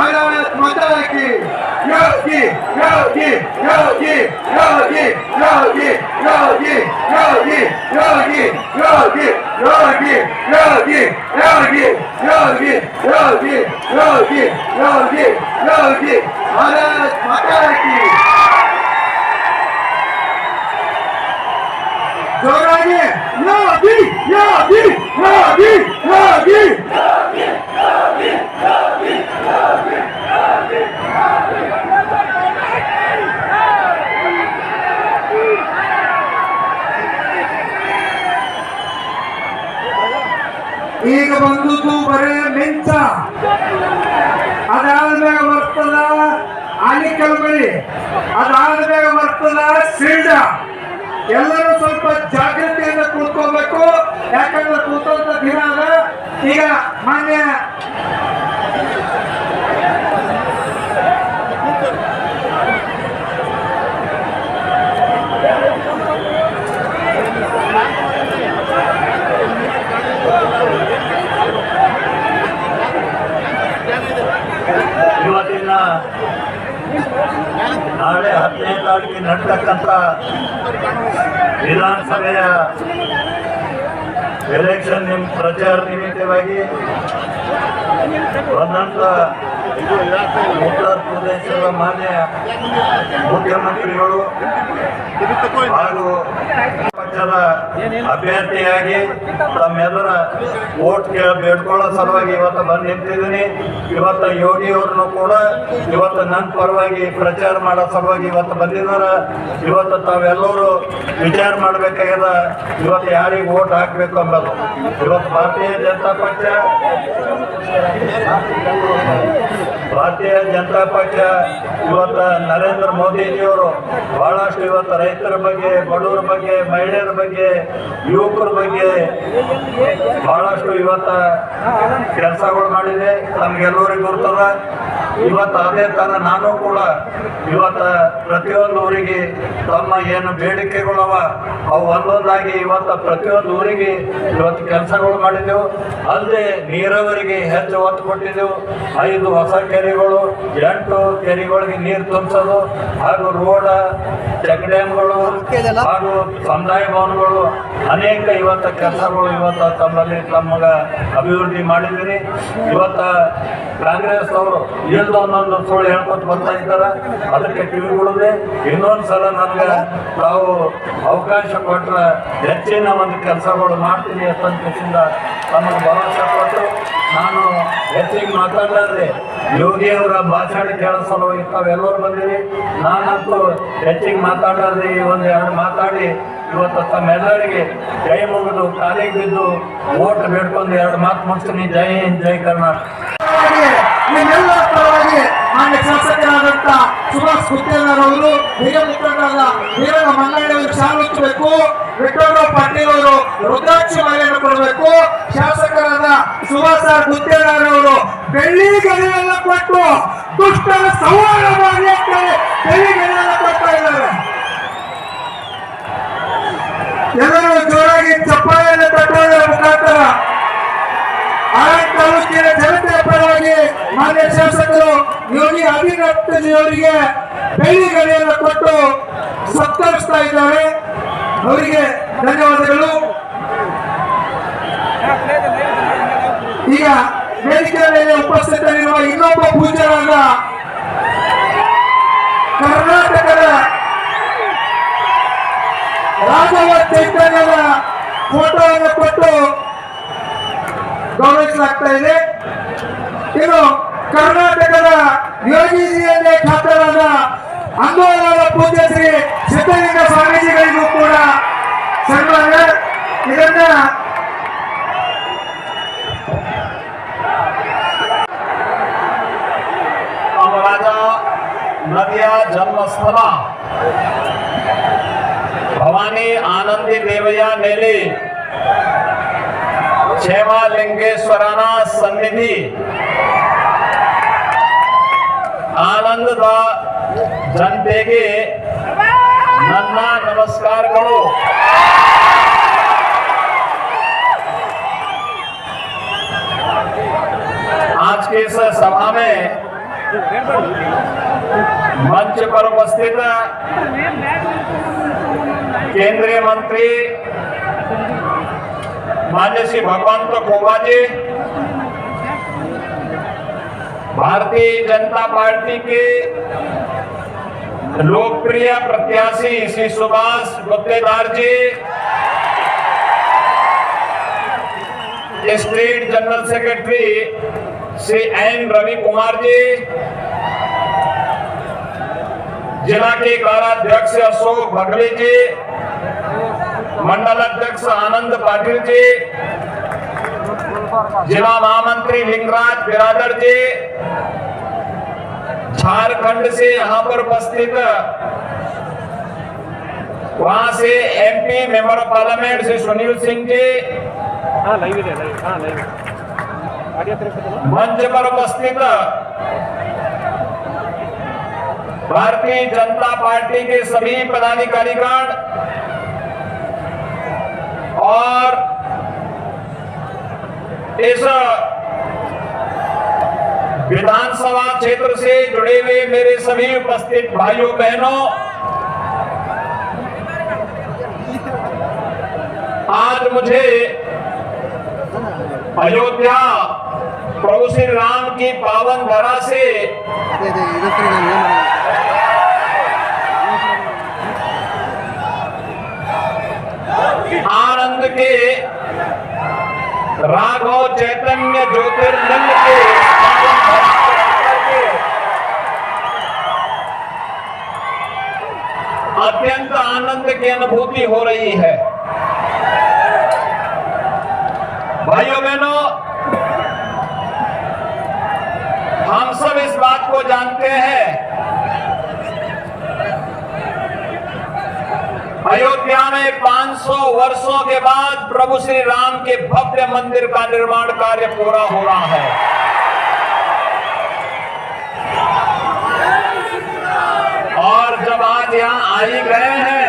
भारत माता की योगी योगी योगी योगी योगी योगी योगी योगी योगी योगी योगी योगी योगी योगी योगी योगी योगी भारत माता की जोरागे योगी योगी योगी योगी योगी योगी योगी ಈಗ ಬಂದುದು ಬರೇ ಮಿಂಚ, ಅದಾದ್ಮೇಲೆ ಬರ್ತದ ಆಲಿಕಲ್ ಬಳಿ, ಅದಾದ್ಮೇಲೆ ಬರ್ತದ ಸಿಲ್ಡ. ಎಲ್ಲರೂ ಸ್ವಲ್ಪ ಜಾಗೃತಿಯಿಂದ ಕೂತ್ಕೋಬೇಕು, ಯಾಕಂದ್ರೆ ಕೂತಂತ ದಿನ ಅದ. ಈಗ ಮಾನ್ಯ ಇವತ್ತಿನ ನಾಳೆ 10ನೇ ತಾರೀಕಿಗೆ ನಡತಕ್ಕಂಥ ವಿಧಾನಸಭೆಯ ಎಲೆಕ್ಷನ್ ಪ್ರಚಾರ ನಿಮಿತ್ತವಾಗಿ ಒಂದಂತ ಉತ್ತರ ಪ್ರದೇಶದ ಮಾನ್ಯ ಮುಖ್ಯಮಂತ್ರಿಗಳು ಹಾಗೂ ಪಕ್ಷದ ಅಭ್ಯರ್ಥಿಯಾಗಿ ತಮ್ಮೆಲ್ಲರ ವೋಟ್ ಬೇಡ್ಕೊಳ್ಳೋ ಸಲುವಾಗಿ ಇವತ್ತು ಬಂದು ನಿಂತಿದ್ದೀನಿ. ಇವತ್ತು ಯೋಗಿ ಅವ್ರನ್ನು ಕೂಡ ಇವತ್ತು ನನ್ನ ಪರವಾಗಿ ಪ್ರಚಾರ ಮಾಡೋ ಸಲುವಾಗಿ ಇವತ್ತು ಬಂದಿದ್ದಾರೆ. ಇವತ್ತು ತಾವೆಲ್ಲರೂ ವಿಚಾರ ಮಾಡಬೇಕಾಗ್ಯದ, ಇವತ್ತು ಯಾರಿಗೆ ವೋಟ್ ಹಾಕಬೇಕು ಅನ್ನೋದು. ಇವತ್ತು ಭಾರತೀಯ ಜನತಾ ಪಕ್ಷ ಇವತ್ತು ನರೇಂದ್ರ ಮೋದಿಜಿಯವರು ಬಹಳಷ್ಟು ಇವತ್ತು ರೈತರ ಬಗ್ಗೆ, ಬಡವರ ಬಗ್ಗೆ, ಮಹಿಳೆಯರ ಬಗ್ಗೆ, ಯುವಕರ ಬಗ್ಗೆ ಬಹಳಷ್ಟು ಇವತ್ತು ಕೆಲಸಗಳು ಮಾಡಿದೆ. ನಮ್ಗೆಲ್ಲರಿಗೂ ಗೊತ್ತದ. ಇವತ್ತು ಅದೇ ತರ ನಾನು ಕೂಡ ಇವತ್ತು ಪ್ರತಿಯೊಂದು ಊರಿಗೆ ತಮ್ಮ ಏನು ಬೇಡಿಕೆಗಳವ ಅವು ಒಂದೊಂದಾಗಿ ಇವತ್ತು ಪ್ರತಿಯೊಂದು ಊರಿಗೆ ಇವತ್ತು ಕೆಲಸಗಳು ಮಾಡಿದೆವು. ಅಲ್ಲದೆ ನೀರಾವರಿಗೆ ಹೆಚ್ಚು ಒತ್ತು ಕೊಟ್ಟಿದ್ದೆವು. 5 ಹೊಸ ಕೆರೆಗಳು, 8 ಕೆರೆಗಳಿಗೆ ನೀರು ತುಂಬಿಸೋದು, ಹಾಗೂ ರೋಡ್, ಚೆಕ್ ಡ್ಯಾಮ್ಗಳು ಹಾಗೂ ಸಮುದಾಯ ಭವನಗಳು ಅನೇಕ ಇವತ್ತು ಕೆಲಸಗಳು ಇವತ್ತು ತಮ್ಮಲ್ಲಿ ತಮ್ಮಗ ಅಭಿವೃದ್ಧಿ ಮಾಡಿದ್ದೀರಿ. ಇವತ್ತು ಕಾಂಗ್ರೆಸ್ ಅವರು ಒಂದೊಂದು ಸುಳ್ಳು ಹೇಳ್ಕೊತ ಬರ್ತಾ ಇದ್ದಾರೆ. ಅದಕ್ಕೆ ಕಿವಿಗೊಳ್ಳದೆ ಇನ್ನೊಂದು ಸಲ ನನಗೆ ತಾವು ಅವಕಾಶ ಕೊಟ್ಟರೆ ಹೆಚ್ಚಿನ ಒಂದು ಕೆಲಸಗಳು ಮಾಡ್ತೀನಿ ಅಂತಂದ ತಮಗೆ ಭರವಸೆ ಕೊಟ್ಟು ನಾನು ಹೆಚ್ಚಿಗೆ ಮಾತಾಡಲಾರ್ದೆ ಯೋಗಿ ಅವರ ಭಾಷಣ ಕೇಳೋ ಸಲುವಾಗಿ ತಾವೆಲ್ಲರೂ ಬಂದಿರಿ. ನಾನಂತೂ ಹೆಚ್ಚಿಗೆ ಮಾತಾಡಲಾರ್ದೆ ಒಂದು 2 ಮಾತಾಡಿ ಇವತ್ತು ತಮ್ಮೆಲ್ಲರಿಗೆ ಕೈ ಮುಗಿದು ಕಾಲಿಗೆ ಬಿದ್ದು ಓಟ್ ಬೇಡ್ಕೊಂಡು 2 ಮಾತು ಮುಗಿಸ್ತೀನಿ. ಜೈ ಹಿಂದ್, ಜೈ ಕರ್ನಾಟಕ. ನಿಮ್ಮೆಲ್ಲರ ಪರವಾಗಿ ಮಾನ್ಯ ಶಾಸಕರಾದಂತ ಸುಭಾಷ್ ಗುತ್ತೇದಾರ್ ಅವರು, ಹಿರಿಯ ಮುಖಂಡರಾದ ವೀರಣ್ಣ ಮಂಗಣ್ಣವರು ಶಾಮಿಸಬೇಕು, ವಿಠ್ಠಲರಾವ್ ಪಾಟೀಲ್ ಅವರು ರುದ್ರಾಕ್ಷಿ ಮಾಲೆಯನ್ನು ಕೊಡಬೇಕು. ಶಾಸಕರಾದ ಸುಭಾಷ್ ಗುತ್ತೇದಾರ್ ಅವರು ಬೆಳ್ಳಿ ಗದೆಯನ್ನು ಕೊಟ್ಟು ದುಷ್ಟರ ಸಂಹಾರ ಮಾಡಿ ಬೆಳ್ಳಿ ಗದೆಯನ್ನು ಕೊಡ್ತಾ ಇದ್ದಾರೆ. ಎಲ್ಲರೂ ಜೋರಾಗಿ ಚಪ್ಪಾಳೆಯನ್ನು ತಟ್ಟುವುದರ ಮುಖಾಂತರ ಆಳಂದ ತಾಲೂಕಿನ ಜನತೆಯ ಪರವಾಗಿ ಮಾನ್ಯ ಶಾಸಕರು ಯೋಗಿ ಆದಿತ್ಯನಾಥ್ ಅವರಿಗೆ ಬೆಳ್ಳಿ ಗದೆಯನ್ನು ಕೊಟ್ಟು ಸತ್ಕರಿಸ್ತಾ ಇದ್ದಾರೆ. ಅವರಿಗೆ ಧನ್ಯವಾದಗಳು. ಈಗ ವೇದಿಕೆಯ ಮೇಲೆ ಉಪಸ್ಥಿತರಿರುವ ಇನ್ನೊಬ್ಬ ಪೂಜ್ಯರಾದ ಕರ್ನಾಟಕದ ರಾಘವ ಚೈತನ್ಯದ ಫೋಟೋವನ್ನು ಕೊಟ್ಟು ಗೌರವಿಸಲಾಗ್ತಾ ಇದೆ. ಇನ್ನು ಕರ್ನಾಟಕದ ಯೋಗಿಜಿಯನ್ನೇ ಖ್ಯಾತರಾದ ಅಂಗೋಲಾದ ಪೂಜ್ಯ ಶ್ರೀ ಸಿದ್ಧಲಿಂಗ ಸ್ವಾಮೀಜಿಗಳಿಗೂ ಕೂಡ ಸನ್ಮಾನ. ಇದನ್ನ नदिया जन्मस्थल भवानी आनंदी देवया नेली क्षेमलिंगेश्वरನ ಸನ್ನಿಧಿ ಆನಂದದ ಜನತೆಗೆ ನನ್ನ ನಮಸ್ಕಾರಗಳು. मंच पर उपस्थित केंद्रीय मंत्री मान्य श्री भगवंत खोबा जी, भारतीय जनता पार्टी के लोकप्रिय प्रत्याशी Shri Subhash Guttedar ji, state general secretary Shri N Ravi Kumar ji, जिला के कार्याध्यक्ष अशोक भगले जी, मंडल अध्यक्ष आनंद पाटिल जी, जिला महामंत्री लिंगराज बिरादर जी, झारखंड से यहां पर उपस्थित वहां से MP member of parliament Shri Sunil Singh ji, मंच पर उपस्थित भारतीय जनता पार्टी के सभी पदाधिकारीगण और इस विधानसभा क्षेत्र से जुड़े हुए मेरे सभी उपस्थित भाइयों बहनों, आज मुझे अयोध्या प्रभु श्री राम की पावन धरा से आनंद के राघव चैतन्य ज्योतिर्लिंग के अत्यंत आनंद की अनुभूति हो रही है। भाइयों बहनों, हम सब इस बात को जानते हैं, अयोध्या में 500 वर्षों के बाद प्रभु श्री राम के भव्य मंदिर का निर्माण कार्य पूरा हो रहा है। और जब आज यहाँ आ ही गए हैं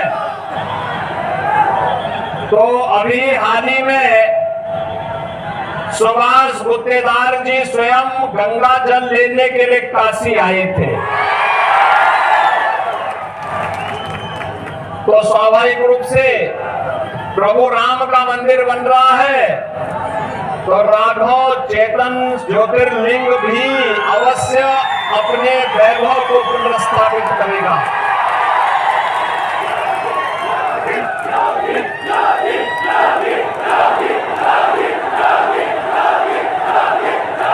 तो अभी हाल ही में सुभाष गुत्तेदार जी स्वयं गंगा जल लेने के लिए काशी आए थे, तो स्वाभाविक रूप से प्रभु राम का मंदिर बन रहा है तो राघव चेतन ज्योतिर्लिंग भी अवश्य अपने वैभव को पुनर्स्थापित करेगा।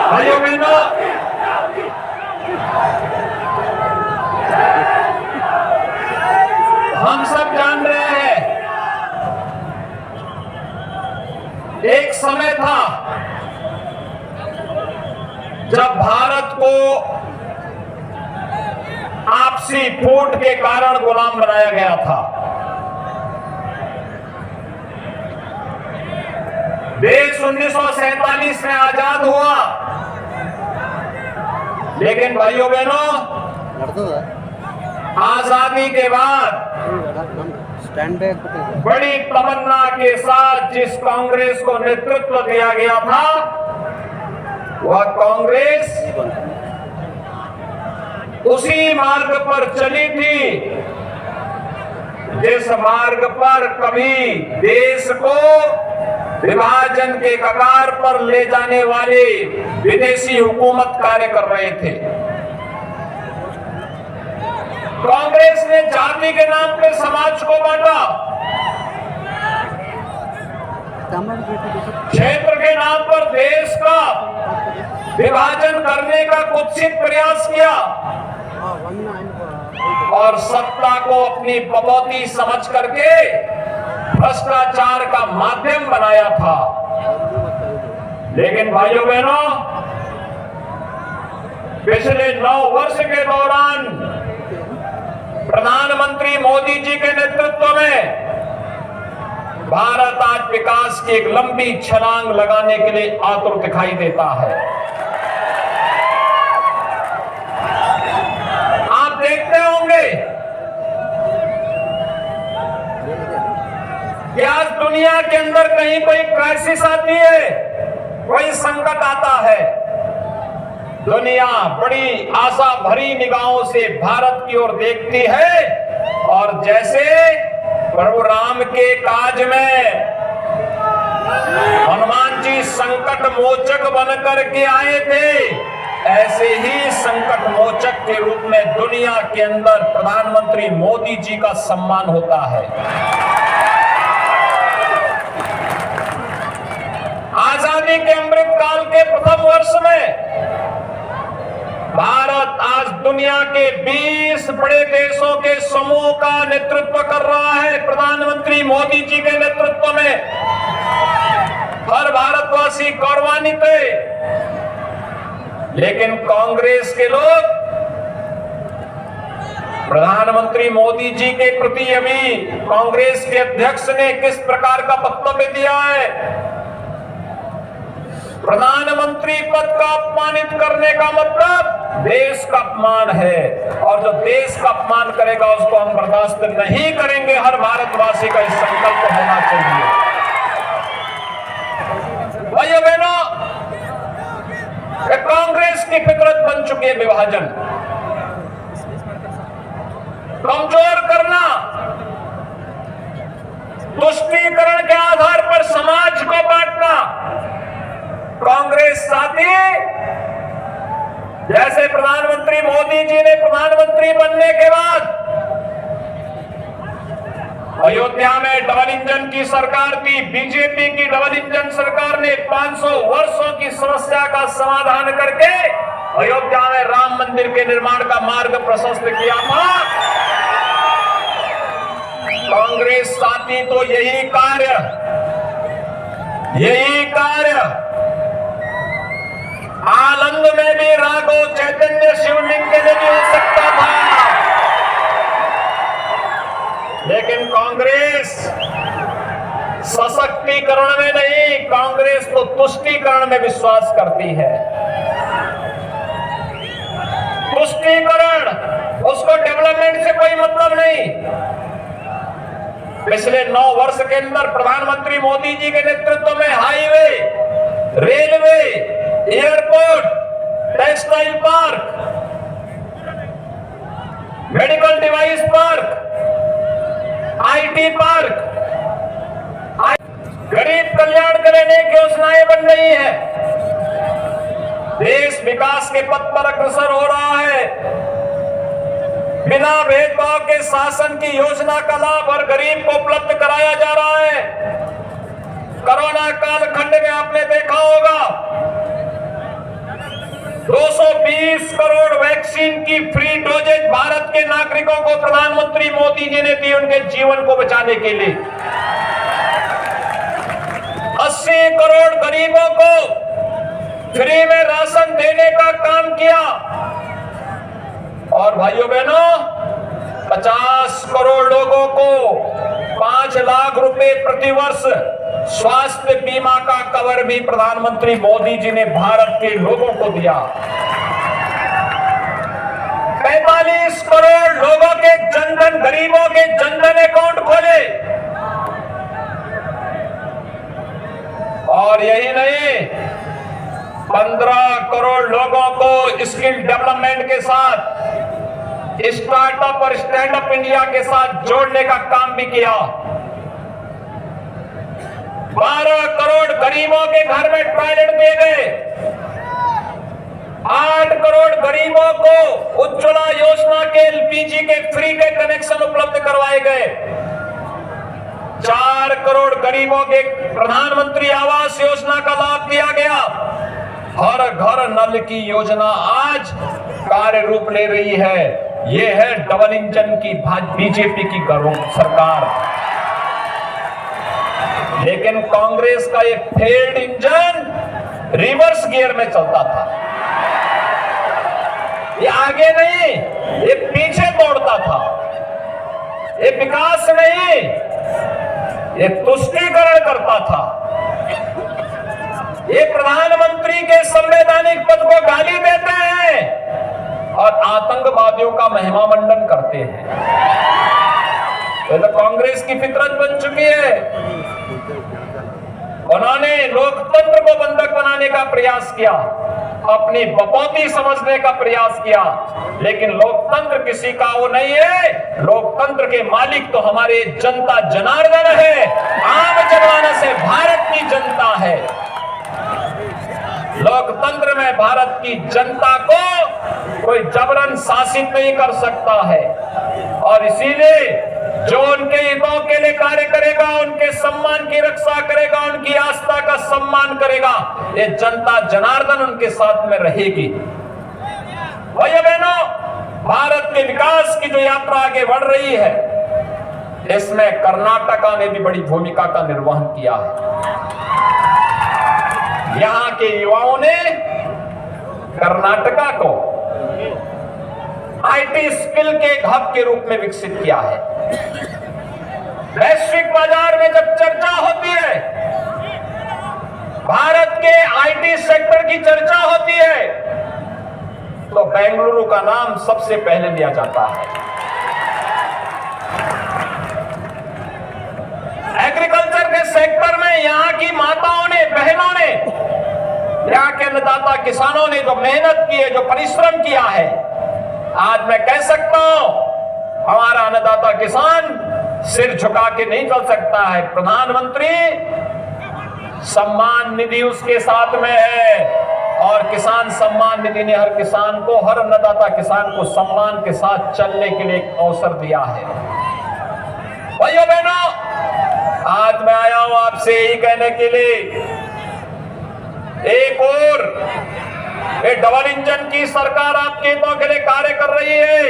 भाइयों बहनों, हम सब जान रहे हैं, एक समय था जब भारत को आपसी फूट के कारण गुलाम बनाया गया था। देश 1947 में आजाद हुआ, लेकिन भाइयों बहनों, आजादी के बाद बड़ी तमन्ना के साथ जिस कांग्रेस को नेतृत्व दिया गया था, वह कांग्रेस उसी मार्ग पर चली थी जिस मार्ग पर कभी देश को विभाजन के कगार पर ले जाने वाले विदेशी हुकूमत कार्य कर रहे थे। कांग्रेस ने जाति के नाम पे समाज को बांटा, क्षेत्र के नाम पर देश का विभाजन करने का कुत्सित प्रयास किया और सत्ता को अपनी बपौती समझ करके भ्रष्टाचार का माध्यम बनाया था। लेकिन भाइयों बहनों, पिछले 9 वर्ष के दौरान प्रधानमंत्री मोदी जी के नेतृत्व में भारत आज विकास की एक लंबी छलांग लगाने के लिए आतुर दिखाई देता है। आप देखते होंगे कि आज दुनिया के अंदर कहीं कोई क्राइसिस आती है, कोई संकट आता है, दुनिया बड़ी आशा भरी निगाहों से भारत की ओर देखती है और जैसे प्रभु राम के काज में हनुमान जी संकट मोचक बनकर के आए थे, ऐसे ही संकट मोचक के रूप में दुनिया के अंदर प्रधानमंत्री मोदी जी का सम्मान होता है। आजादी के अमृत काल के प्रथम वर्ष में भारत आज दुनिया के 20 बड़े देशों के समूह का नेतृत्व कर रहा है। प्रधानमंत्री मोदी जी के नेतृत्व में हर भारतवासी गौरवान्वित है। लेकिन कांग्रेस के लोग प्रधानमंत्री मोदी जी के प्रति अभी कांग्रेस के अध्यक्ष ने किस प्रकार का वक्तव्य दिया है, प्रधानमंत्री पद का अपमानित करने का मतलब देश का अपमान है, और जो देश का अपमान करेगा उसको हम बर्दाश्त नहीं करेंगे। हर भारतवासी का इस संकल्प होना चाहिए। भाइयों बहनों, कांग्रेस की फितरत बन चुकी है विभाजन, कमजोर करना, तुष्टीकरण के आधार पर समाज को बांटना। कांग्रेस साथी जैसे प्रधानमंत्री मोदी जी ने प्रधानमंत्री बनने के बाद अयोध्या में डबल इंजन की सरकार थी, बीजेपी की डबल इंजन सरकार ने 500 वर्षों की समस्या का समाधान करके अयोध्या में राम मंदिर के निर्माण का मार्ग प्रशस्त किया था। कांग्रेस साथी तो यही कार्य आनंद में भी राघव चैतन्य शिवलिंग के लिए भी हो सकता था, लेकिन कांग्रेस सशक्तिकरण में नहीं, कांग्रेस तो तुष्टीकरण में विश्वास करती है। तुष्टीकरण, उसको डेवलपमेंट से कोई मतलब नहीं। पिछले 9 वर्ष के अंदर प्रधानमंत्री मोदी जी के नेतृत्व में highway, railway, airport, textile park, medical device park, IT park, गरीब कल्याण के लिए अनेक योजनाएं बन रही है। देश विकास के पथ पर अग्रसर हो रहा है। बिना भेदभाव के शासन की योजना का लाभ हर गरीब को उपलब्ध कराया जा रहा है। कोरोना कालखंड में आपने देखा होगा 220 करोड़ वैक्सीन की फ्री डोजेज भारत के नागरिकों को प्रधानमंत्री मोदी जी ने दी उनके जीवन को बचाने के लिए। 80 करोड़ गरीबों को फ्री में राशन देने का काम किया। और भाइयों बहनों, 50 करोड़ लोगों को 5 लाख रुपए प्रतिवर्ष स्वास्थ्य बीमा का कवर भी प्रधानमंत्री मोदी जी ने भारत के लोगों को दिया। 45 करोड़ लोगों के जनधन, गरीबों के जनधन अकाउंट खोले। और यही नहीं, 15 करोड़ लोगों को स्किल डेवलपमेंट के साथ, स्टार्टअप और स्टैंड अप इंडिया के साथ जोड़ने का काम भी किया। 12 करोड़ गरीबों के घर में टॉयलेट दिए गए। 8 करोड़ गरीबों को उज्ज्वला योजना के एलपीजी के फ्री के कनेक्शन उपलब्ध करवाए गए। 4 करोड़ गरीबों के प्रधानमंत्री आवास योजना का लाभ दिया गया। हर घर नल की योजना आज कार्य रूप ले रही है। ये है डबल इंजन की बीजेपी की सरकार। लेकिन कांग्रेस का ये फेल्ड इंजन रिवर्स गियर में चलता था। ये आगे नहीं, ये पीछे दौड़ता था। ये विकास नहीं, ये तुष्टीकरण करता था। ये प्रधानमंत्री के संवैधानिक पद को गाली देते हैं और आतंकवादियों का महिमा मंडन करते हैं। तो कांग्रेस की फितरत बन चुकी है। उन्होंने लोकतंत्र को बंधक बनाने का प्रयास किया। अपनी बपौती समझने का प्रयास किया, लेकिन लोकतंत्र किसी का वो नहीं है। लोकतंत्र के मालिक तो हमारे जनता जनार्दन है, आम जनमानस से भारत की जनता है। लोकतंत्र में भारत की जनता को कोई जबरन शासित नहीं कर सकता है, और इसीलिए जो उनके हितों के लिए कार्य करेगा, उनके सम्मान की रक्षा करेगा, उनकी आस्था का सम्मान करेगा, ये जनता जनार्दन उनके साथ में रहेगी। भाइयों बहनों, भारत के विकास की जो यात्रा आगे बढ़ रही है, इसमें कर्नाटका ने भी बड़ी भूमिका का निर्वहन किया है। यहां के युवाओं ने कर्नाटका को आईटी स्किल के हब के रूप में विकसित किया है। वैश्विक बाजार में जब चर्चा होती है, भारत के आईटी सेक्टर की चर्चा होती है, तो बेंगलुरु का नाम सबसे पहले लिया जाता है। एग्रीकल्चर के सेक्टर में यहां की माताओं ने, बहनों ने, यहां के अन्नदाता किसानों ने जो मेहनत की है, जो परिश्रम किया है, आज मैं कह सकता हूं हमारा अन्नदाता किसान सिर झुका के नहीं चल सकता है। प्रधानमंत्री सम्मान निधि उसके साथ में है, और किसान सम्मान निधि ने हर किसान को, हर अन्नदाता किसान को सम्मान के साथ चलने के लिए एक अवसर दिया है। भाइयों बहनों, आज मैं आया हूं आपसे यही कहने के लिए, एक और ये डबल इंजन की सरकार आपके हितों के लिए कार्य कर रही है,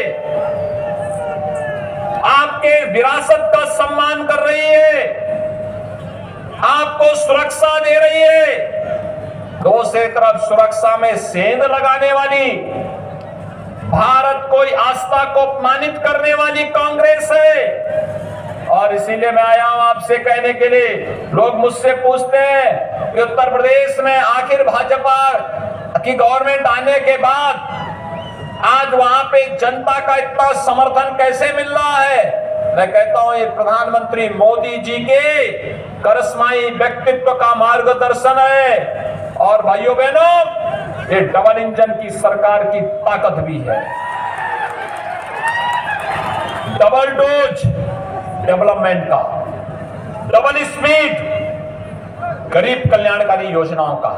आपके विरासत का सम्मान कर रही है, आपको सुरक्षा दे रही है। दूसरी तरफ सुरक्षा में सेंध लगाने वाली, भारत को आस्था को अपमानित करने वाली कांग्रेस है। और इसीलिए मैं आया हूं आपसे कहने के लिए, लोग मुझसे पूछते हैं कि उत्तर प्रदेश में आखिर भाजपा की गवर्नमेंट आने के बाद आज वहां पे जनता का इतना समर्थन कैसे मिल रहा है। मैं कहता हूं ये प्रधानमंत्री मोदी जी के करिश्माई व्यक्तित्व का मार्गदर्शन है, और भाइयों बहनों, ये डबल इंजन की सरकार की ताकत भी है। डबल डोज डेवलपमेंट का, डबल स्पीड गरीब कल्याणकारी योजनाओं का,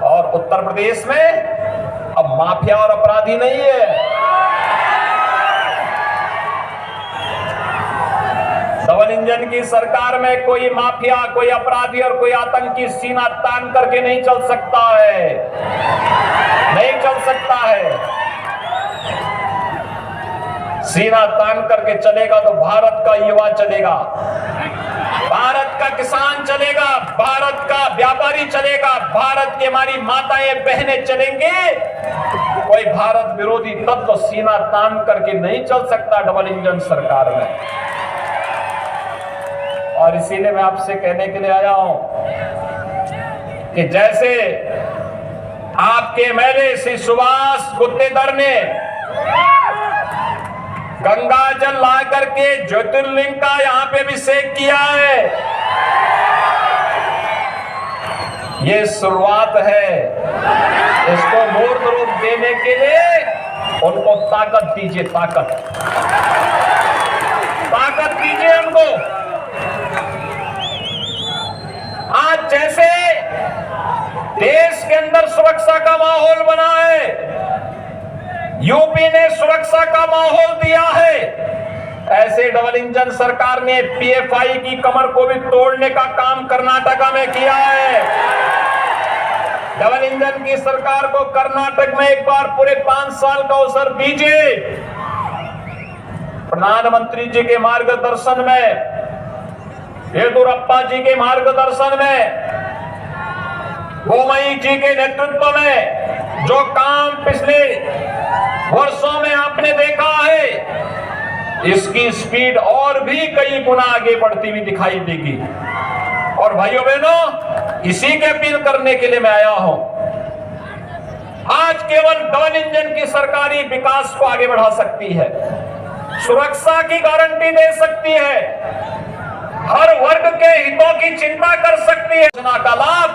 और उत्तर प्रदेश में अब माफिया और अपराधी नहीं है। डबल इंजन की सरकार में कोई माफिया, कोई अपराधी और कोई आतंकी सीना तान करके नहीं चल सकता है, नहीं चल सकता है। सीना तान करके चलेगा तो भारत का युवा चलेगा, भारत का किसान चलेगा, भारत का व्यापारी चलेगा, भारत की हमारी माताएं बहनें चलेंगे। कोई भारत विरोधी तत्व सीना तान करके नहीं चल सकता डबल इंजन सरकार में। और इसीलिए मैं आपसे कहने के लिए आया हूं कि जैसे आपके एमएलए श्री सुभाष गुत्तेदार ने गंगा जल ला करके ज्योतिर्लिंग का यहां पे अभिषेक किया है, ये शुरुआत है। इसको मूर्त रूप देने के लिए उनको ताकत दीजिए, ताकत दीजिए उनको। आज जैसे देश के अंदर सुरक्षा का माहौल बना है, यूपी ने सुरक्षा का माहौल दिया है, ऐसे डबल इंजन सरकार ने पीएफआई की कमर को भी तोड़ने का काम कर्नाटका में किया है। डबल इंजन की सरकार को कर्नाटक में एक बार पूरे 5 साल का अवसर दीजिए। प्रधानमंत्री जी के मार्गदर्शन में, येदियुरप्पा जी के मार्गदर्शन में, बोम्मई जी के नेतृत्व में जो काम पिछले वर्षों में आपने देखा है, इसकी स्पीड और भी कई गुना आगे बढ़ती हुई दिखाई देगी। और भाइयों बहनों, इसी के अपील करने के लिए मैं आया हूं। आज केवल डबल इंजन की सरकारी विकास को आगे बढ़ा सकती है, सुरक्षा की गारंटी दे सकती है, हर वर्ग के हितों की चिंता कर सकती है। योजना का लाभ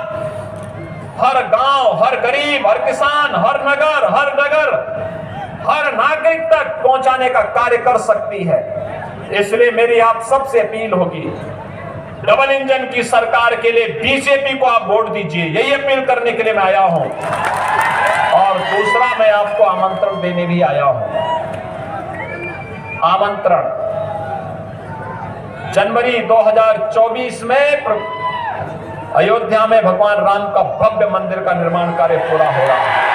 हर गांव, हर गरीब, हर किसान, हर नगर, हर नागरिक तक पहुंचाने का कार्य कर सकती है। इसलिए मेरी आप सबसे अपील होगी, डबल इंजन की सरकार के लिए बीजेपी को आप वोट दीजिए, यही अपील करने के लिए मैं आया हूं। और दूसरा, मैं आपको आमंत्रण देने भी आया हूं। आमंत्रण जनवरी 2024 में अयोध्या में भगवान राम का भव्य मंदिर का निर्माण कार्य पूरा हो रहा है।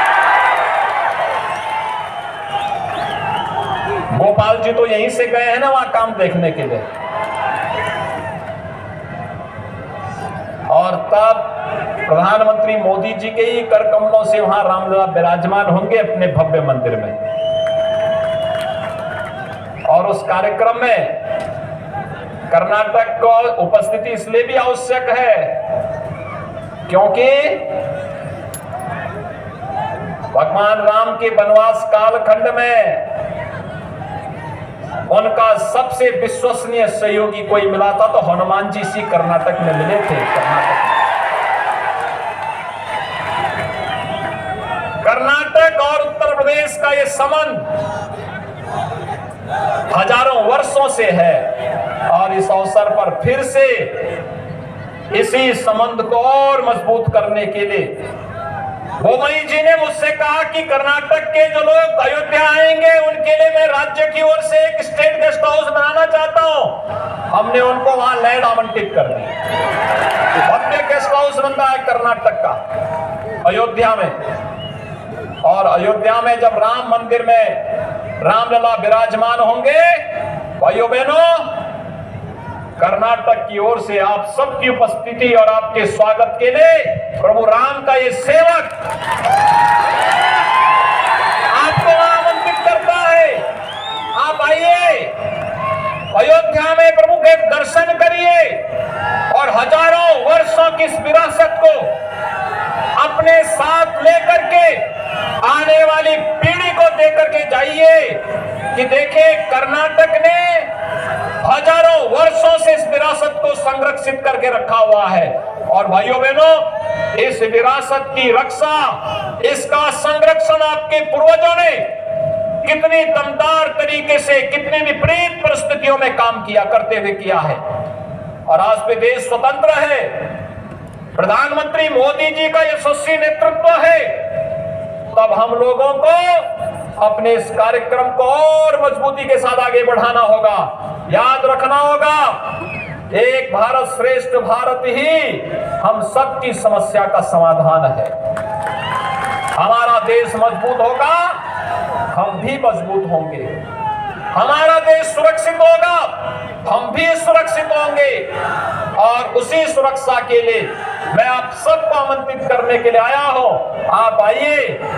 गोपाल जी तो यहीं से गए हैं ना वहां काम देखने के लिए। और तब प्रधानमंत्री मोदी जी के ही कर कमलों से वहां रामलला विराजमान होंगे अपने भव्य मंदिर में। और उस कार्यक्रम में कर्नाटक को उपस्थिति इसलिए भी आवश्यक है क्योंकि भगवान राम के वनवास कालखंड में उनका सबसे विश्वसनीय सहयोगी कोई मिला था तो हनुमान जी सी कर्नाटक में मिले थे। कर्नाटक और उत्तर प्रदेश का ये संबंध हजारों वर्षों से है और इस अवसर पर फिर से इसी संबंध को और मजबूत करने के लिए बोमई जी ने मुझसे कहा कि कर्नाटक के जो लोग अयोध्या आएंगे उनके लिए मैं राज्य की ओर से एक स्टेट गेस्ट हाउस बनाना चाहता हूं। हमने उनको वहां लैंड आवंटित कर दी, भव्य गेस्ट हाउस बन रहा है कर्नाटक का अयोध्या में। और अयोध्या में जब राम मंदिर में रामलला विराजमान होंगे, भाइयों बहनों, कर्नाटक की ओर से आप सबकी उपस्थिति और आपके स्वागत के लिए प्रभु राम का ये सेवक आपको आमंत्रित करता है। आप आइए, अयोध्या में प्रभु के दर्शन करिए और हजारों वर्षों की इस विरासत को अपने साथ लेकर के आने वाली पीढ़ी को देकर के जाइए कि देखिए कर्नाटक ने हजारों वर्षों से इस विरासत को संरक्षित करके रखा हुआ है। और भाइयों बहनों, इस विरासत की रक्षा, इसका संरक्षण आपके पूर्वजों ने कितनी दमदार तरीके से, कितनी विपरीत परिस्थितियों में काम किया करते हुए किया है। और आज भी देश स्वतंत्र है, प्रधानमंत्री मोदी जी का यशस्वी नेतृत्व है, तब हम लोगों को अपने इस कार्यक्रम को और मजबूती के साथ आगे बढ़ाना होगा। याद रखना होगा, एक भारत श्रेष्ठ भारत ही हम सबकी समस्या का समाधान है। हमारा देश मजबूत होगा, हम भी मजबूत होंगे। हमारा देश सुरक्षित होगा, हम भी सुरक्षित होंगे। और उसी सुरक्षा के लिए मैं आप सबको आमंत्रित करने के लिए आया हूं। आप आइए,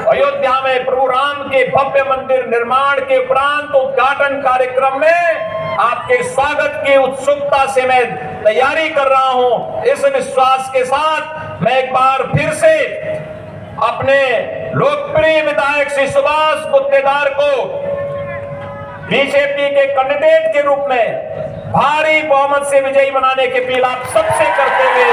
अयोध्या में प्रभु राम के भव्य मंदिर निर्माण के उपरांत उद्घाटन कार्यक्रम में आपके स्वागत की उत्सुकता से मैं तैयारी कर रहा हूं। इस विश्वास के साथ मैं एक बार फिर से अपने लोकप्रिय विधायक श्री सुभाष गुत्तेदार को बीजेपी के कैंडिडेट के रूप में भारी बहुमत से विजयी बनाने की अपील आप सबसे करते हुए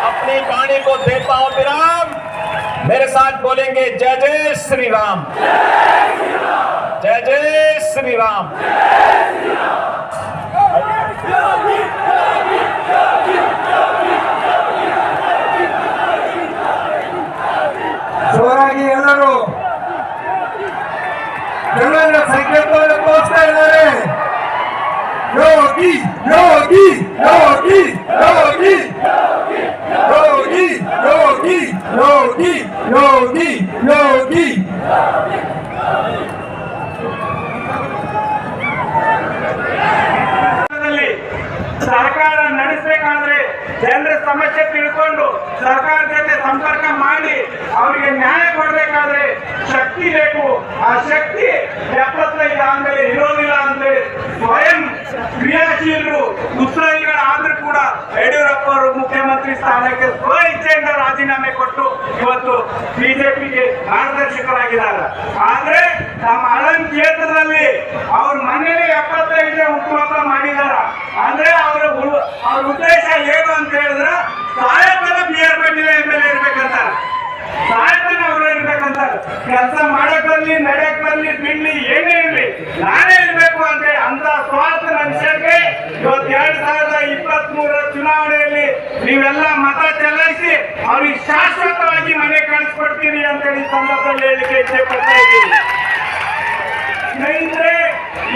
अपनी वाणी को देता हूं विराम। मेरे साथ बोलेंगे जय जय श्री राम, जय जय श्री राम। ಜೋರಾಗಿ ಎಲ್ಲರೂ ಎಲ್ಲರ ಸಂಕೇತವನ್ನು ತೋರಿಸ್ತಾ ಇದ್ದಾರೆ. ಯೋಗಿ ಯೋಗಿ ಯೋಗಿ ಯೋಗಿ ಯೋಗಿ ಯೋಗಿ ಯೋಗಿ ಯೋಗಿ ಯೋಗಿ ಸರ್ಕಾರ ನಡೆಸಬೇಕಾದ್ರೆ ಜನರ ಸಮಸ್ಯೆ ತಿಳ್ಕೊಂಡು ಸರ್ಕಾರ ಜೊತೆ ಸಂಪರ್ಕ ಮಾಡಿ ಅವರಿಗೆ ನ್ಯಾಯ ಕೊಡಬೇಕಾದ್ರೆ ಶಕ್ತಿ ಬೇಕು. ಆ ಶಕ್ತಿ 75 ಆದ್ಮೇಲೆ ಇರೋದಿಲ್ಲ ಅಂತೇಳಿ ಸ್ವಯಂ ಕ್ರಿಯಾಶೀಲರು ಉತ್ಸಾಹಿಗಳಾದ್ರೂ ಕೂಡ ಯಡಿಯೂರಪ್ಪ ಅವರು ಮುಖ್ಯಮಂತ್ರಿ ಸ್ಥಾನಕ್ಕೆ ಸ್ವ ಇಚ್ಛೆಯಿಂದ ರಾಜೀನಾಮೆ ಕೊಟ್ಟು ಇವತ್ತು ಬಿಜೆಪಿಗೆ ಮಾರ್ಗದರ್ಶಕರಾಗಿದ್ದಾರೆ. ಆದ್ರೆ ನಮ್ಮ ಆಳಂದ ಕ್ಷೇತ್ರದಲ್ಲಿ ಅವ್ರ ಮನೇಲಿ 75 ಹುಟ್ಟುಹಬ್ಬ ಮಾಡಿದಾರ. ಅಂದ್ರೆ ಅವ್ರ ಉದ್ದೇಶ ಏನು ಅಂತ ಹೇಳಿದ್ರೆ ಸಾಯಂಕಾಲ BR ಪಾಟೀಲ್ MLA ಇರ್ಬೇಕಂತ. ಕೆಲಸ ಮಾಡಕ್ ಬರ್ಲಿ ನಡೆಯಕ್ ಬರ್ಲಿ ಬಿಡ್ಲಿ ಏನೇ ಇರ್ಲಿ ನಾನೇ ಇರ್ಬೇಕು ಅಂದ್ರೆ ಅಂತ ಸ್ವಾರ್ಥ ಮನುಷ್ಯರಿಗೆ ಇವತ್ತು 2023 ಚುನಾವಣೆಯಲ್ಲಿ ನೀವೆಲ್ಲ ಮತ ಚಲಾಯಿಸಿ ಅವ್ರಿಗೆ ಶಾಶ್ವತವಾಗಿ ಮನೆ ಕಳಿಸ್ಕೊಡ್ತೀರಿ ಅಂತ ಹೇಳಿ ಸಂದರ್ಭದಲ್ಲಿ ಹೇಳಿಕೆ ಇಚ್ಛೆ ಪಡ್ತಾ ಇದ್ದೀನಿ. ಸ್ನೇಹಿತರೆ,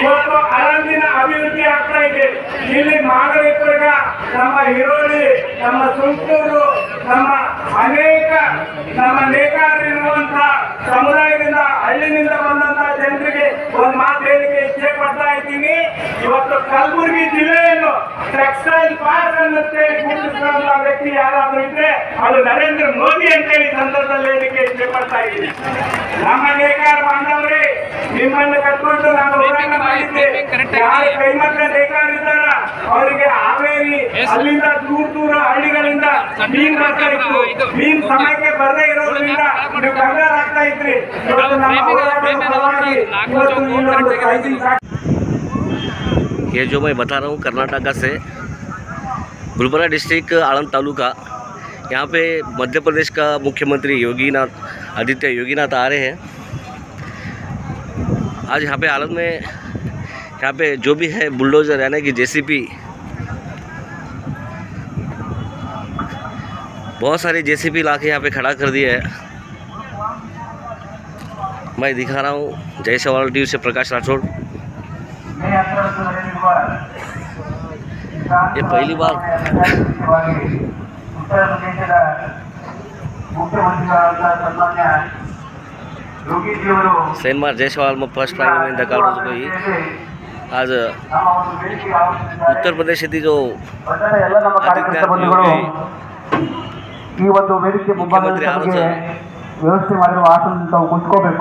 ಇವತ್ತು ಅಳಂದಿನ ಅಭಿವೃದ್ಧಿ ಆಗ್ತಾ ಇದೆ. ಇಲ್ಲಿ ಮಾಗಲಿಪುರ, ನಮ್ಮ ಹಿರೋಳಿ, ನಮ್ಮ ಸುಂಕೂರು, ನಮ್ಮ ಅನೇಕ ನಮ್ಮ ನೇಕಾರರಿರುವಂತ ಸಮುದಾಯದಿಂದ ಹಳ್ಳಿನಿಂದ ಬಂದಂತ ಜನರಿಗೆ ಒಂದು ಮಾತು ಹೇಳಿಕೆ ಇಚ್ಛೆ ಪಡ್ತಾ ಇದ್ದೀನಿ. ಇವತ್ತು ಕಲಬುರಗಿ ಜಿಲ್ಲೆಯನ್ನು ಟೆಕ್ಸ್ಟೈಲ್ ಪಾರ್ಕ್ ಅನ್ನಂತೇಳಿ ಗುರುತಿಸಿದಂತ ವ್ಯಕ್ತಿ ಯಾರಾದ್ರೂ ಇದ್ರೆ ಅದು ನರೇಂದ್ರ ಮೋದಿ ಅಂತೇಳಿ ಸಂದರ್ಭದಲ್ಲಿ ಹೇಳಿಕೆ ಇಚ್ಛೆ ಪಡ್ತಾ ಇದ್ದೀನಿ. ನಮ್ಮ ನೇಕಾರ ಬಾಂಧವರೇ, ನಿಮ್ಮನ್ನು ಕಟ್ಕೊಂಡು ನಾನು ಹೋರಾಟ ಮಾಡಿದ್ದೆ. ಯಾರು ಕೈಮಗ್ಗ ನೇಕಾರಿದ್ದಾರ ಅವರಿಗೆ ಹಾವೇರಿ ಅಲ್ಲಿಂದ ದೂರ ಹಳ್ಳಿಗಳಿಂದ ಮೀನ್ ಬರ್ತಾ ಇತ್ತು. ಮೀನ್ ಸಮಯಕ್ಕೆ ಬರದೇ ಇರೋದ್ರಿಂದ ನೀವು ಕಂಗಾರ ಆಗ್ತಾ ಇದ್ರಿ. ಇವತ್ತು ನಮ್ಮ ಹೋರಾಟದ ಫಲವಾಗಿ ಇವತ್ತು ಈ ಒಂದು ರೈಸಿಂಗ್ ये जो मैं बता रहा हूँ कर्नाटका से गुलबर्गा डिस्ट्रिक्ट आलम तालुका, यहाँ पे मध्य प्रदेश का मुख्यमंत्री आदित्य योगीनाथ आ रहे हैं। आज यहाँ पे आलम में यहाँ पे जो भी है बुलडोज़र यानी कि जेसीपी, बहुत सारी जेसीपी ला के यहाँ पे खड़ा कर दिया है। मैं दिखा रहा हूँ जय सवाल टीवी से प्रकाश राठौड़। ये पहली बार सेनमार जयसवाल में फर्स्ट प्राइम में दकाल गई। आज उत्तर प्रदेश जो ಮುಖ್ಯಮಂತ್ರಿ ವ್ಯವಸ್ಥೆ ಮಾಡಿರುವ ಆಸನದಲ್ಲಿ ತಾವು ಕುತ್ಕೋಬೇಕು.